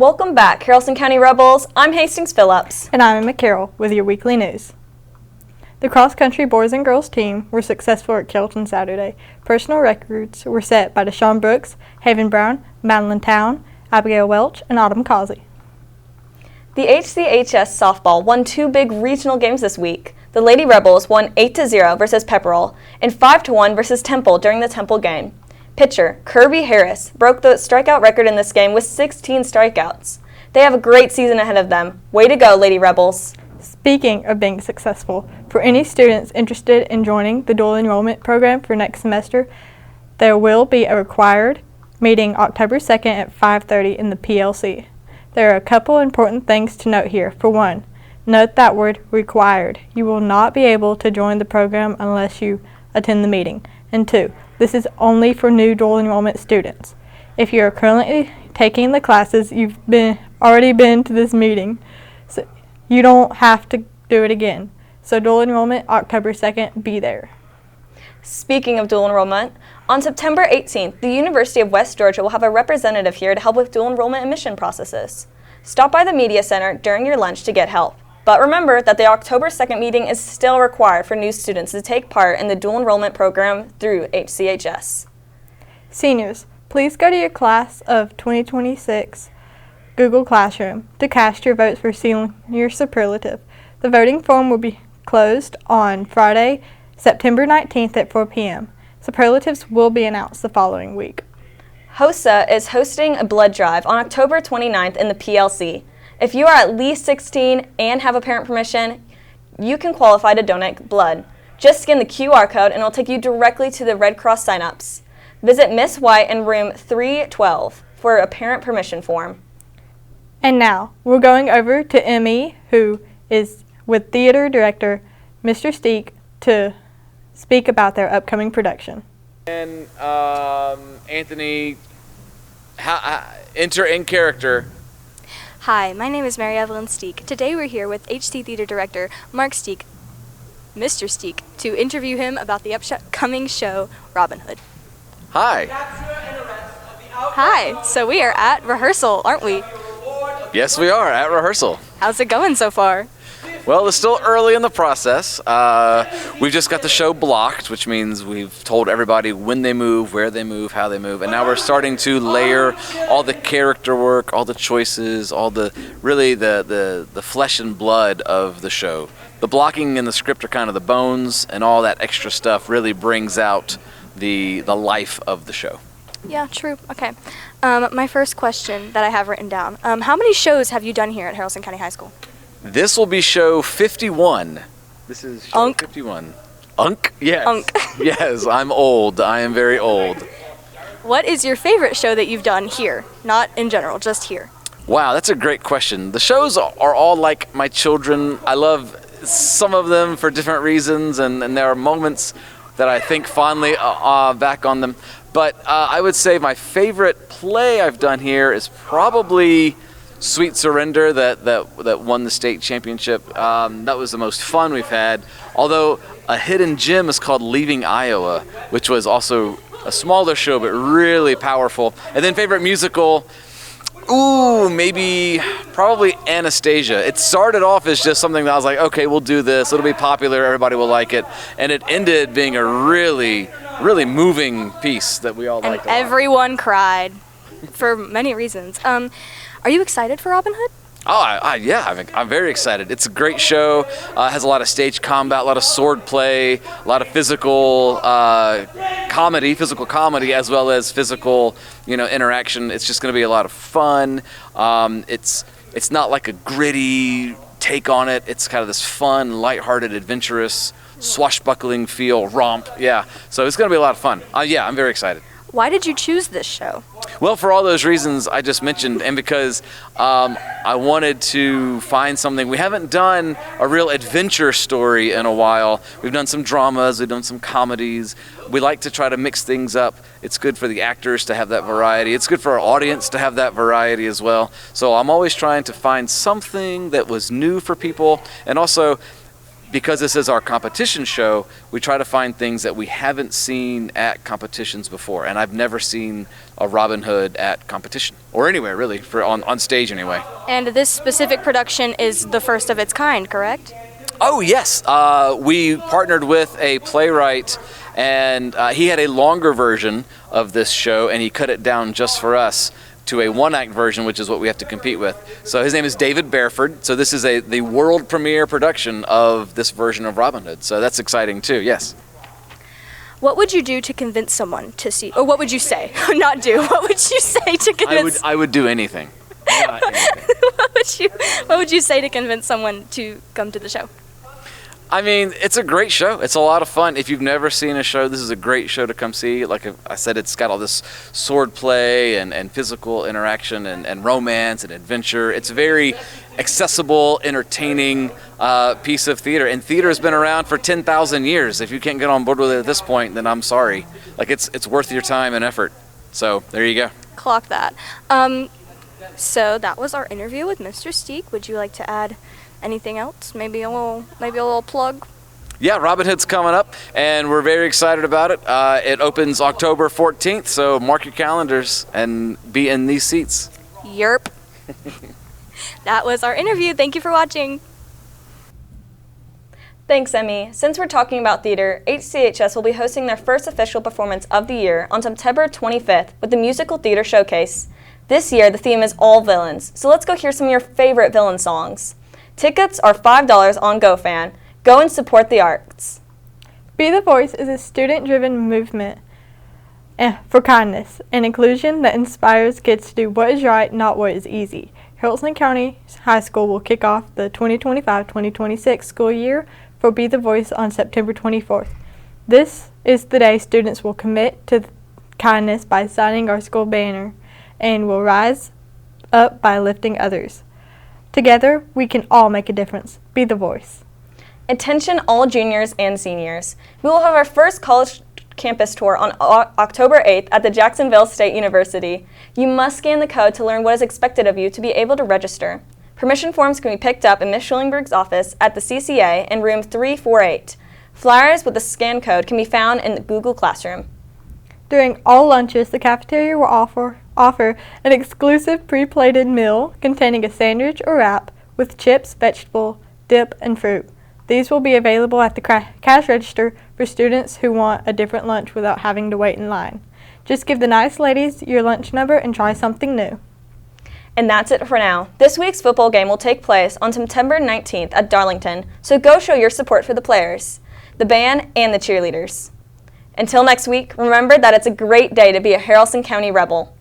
Welcome back, Haralson County Rebels. I'm Hastings Phillips. And I'm Emma Carroll with your weekly news. The cross-country boys and girls team were successful at Kelton Saturday. Personal records were set by Deshaun Brooks, Haven Brown, Madeline Town, Abigail Welch, and Autumn Causey. The HCHS softball won 2 big regional games this week. The Lady Rebels won 8-0 versus Pepperell and 5-1 versus Temple during the Temple game. Pitcher Kirby Harris broke the strikeout record in this game with 16 strikeouts. They have a great season ahead of them. Way to go, Lady Rebels. Speaking of being successful, for any students interested in joining the dual enrollment program for next semester, there will be a required meeting October 2nd at 5:30 in the PLC. There are a couple important things to note here. For one, note that word required. You will not be able to join the program unless you attend the meeting. And two, this is only for new dual enrollment students. If you are currently taking the classes, you've already been to this meeting, so you don't have to do it again. So dual enrollment, October 2nd, be there. Speaking of dual enrollment, on September 18th, the University of West Georgia will have a representative here to help with dual enrollment admission processes. Stop by the Media Center during your lunch to get help. But remember that the October 2nd meeting is still required for new students to take part in the dual enrollment program through HCHS. Seniors, please go to your class of 2026 Google Classroom to cast your votes for senior superlative. The voting form will be closed on Friday, September 19th at 4 p.m. Superlatives will be announced the following week. HOSA is hosting a blood drive on October 29th in the PLC. If you are at least 16 and have a parent permission, you can qualify to donate blood. Just scan the QR code and it will take you directly to the Red Cross signups. Visit Miss White in room 312 for a parent permission form. And now, we're going over to ME, who is with theater director Mr. Steek, to speak about their upcoming production. And Anthony, enter in character. Hi, my name is Mary Evelyn Steek. Today we're here with HT Theater Director Mark Steek, Mr. Steek, to interview him about the upcoming show, Robin Hood. Hi. Hi, so we are at rehearsal, aren't we? Yes, we are at rehearsal. How's it going so far? Well, it's still early in the process. We've just got the show blocked, which means we've told everybody when they move, where they move, how they move, and now we're starting to layer all the character work, all the choices, all the flesh and blood of the show. The blocking and the script are kind of the bones, and all that extra stuff really brings out the life of the show. Yeah, true. Okay. My first question that I have written down, how many shows have you done here at Haralson County High School? This will be show 51. This is show Unk. 51. Unk? Yes. Unk. Yes, I'm old. I am very old. What is your favorite show that you've done here? Not in general, just here. Wow, that's a great question. The shows are all like my children. I love some of them for different reasons, and there are moments that I think fondly back on them. But I would say my favorite play I've done here is probably Sweet Surrender that won the state championship. That was the most fun we've had. Although a hidden gem is called Leaving Iowa, which was also a smaller show but really powerful. And then favorite musical, probably Anastasia. It started off as just something that I was like, okay, we'll do this. It'll be popular. Everybody will like it. And it ended being a really, really moving piece that we all liked a lot. Everyone cried for many reasons. Are you excited for Robin Hood? Yeah, I'm very excited. It's a great show. Has a lot of stage combat, a lot of sword play, a lot of physical comedy, as well as physical, interaction. It's just going to be a lot of fun. It's not like a gritty take on it. It's kind of this fun, lighthearted, adventurous, swashbuckling feel, romp. Yeah, so it's going to be a lot of fun. I'm very excited. Why did you choose this show? Well, for all those reasons I just mentioned, and because I wanted to find something. We haven't done a real adventure story in a while. We've done some dramas, we've done some comedies. We like to try to mix things up. It's good for the actors to have that variety. It's good for our audience to have that variety as well. So I'm always trying to find something that was new for people, and also because this is our competition show, we try to find things that we haven't seen at competitions before. And I've never seen a Robin Hood at competition, or anywhere really, on stage anyway. And this specific production is the first of its kind, correct? Oh yes, we partnered with a playwright, and he had a longer version of this show, and he cut it down just for us to a one-act version, which is what we have to compete with. So his name is David Bareford. So this is the world premiere production of this version of Robin Hood. So that's exciting too, yes. What would you do to convince someone to see, or what would you say? Not do, what would you say to convince? I would do anything. Not anything. What would you say to convince someone to come to the show? I mean, it's a great show. It's a lot of fun. If you've never seen a show, this is a great show to come see. Like I said, it's got all this sword play and physical interaction and romance and adventure. It's a very accessible, entertaining piece of theater. And theater has been around for 10,000 years. If you can't get on board with it at this point, then I'm sorry. Like, it's worth your time and effort. So there you go. Clock that. So that was our interview with Mr. Steek. Would you like to add anything else? Maybe a little plug? Yeah, Robin Hood's coming up, and we're very excited about it. It opens October 14th, so mark your calendars and be in these seats. Yerp. That was our interview. Thank you for watching. Thanks, Emmy. Since we're talking about theater, HCHS will be hosting their first official performance of the year on September 25th with the Musical Theater Showcase. This year, the theme is all villains, so let's go hear some of your favorite villain songs. Tickets are $5 on GoFan. Go and support the arts. Be the Voice is a student-driven movement for kindness and inclusion that inspires kids to do what is right, not what is easy. Haralson County High School will kick off the 2025-2026 school year for Be the Voice on September 24th. This is the day students will commit to kindness by signing our school banner and will rise up by lifting others. Together, we can all make a difference. Be the Voice. Attention all juniors and seniors. We will have our first college campus tour on October 8th at the Jacksonville State University. You must scan the code to learn what is expected of you to be able to register. Permission forms can be picked up in Ms. Schillingberg's office at the CCA in room 348. Flyers with the scan code can be found in the Google Classroom. During all lunches, the cafeteria will offer an exclusive pre-plated meal containing a sandwich or wrap with chips, vegetable, dip, and fruit. These will be available at the cash register for students who want a different lunch without having to wait in line. Just give the nice ladies your lunch number and try something new. And that's it for now. This week's football game will take place on September 19th at Darlington, so go show your support for the players, the band, and the cheerleaders. Until next week, remember that it's a great day to be a Haralson County Rebel.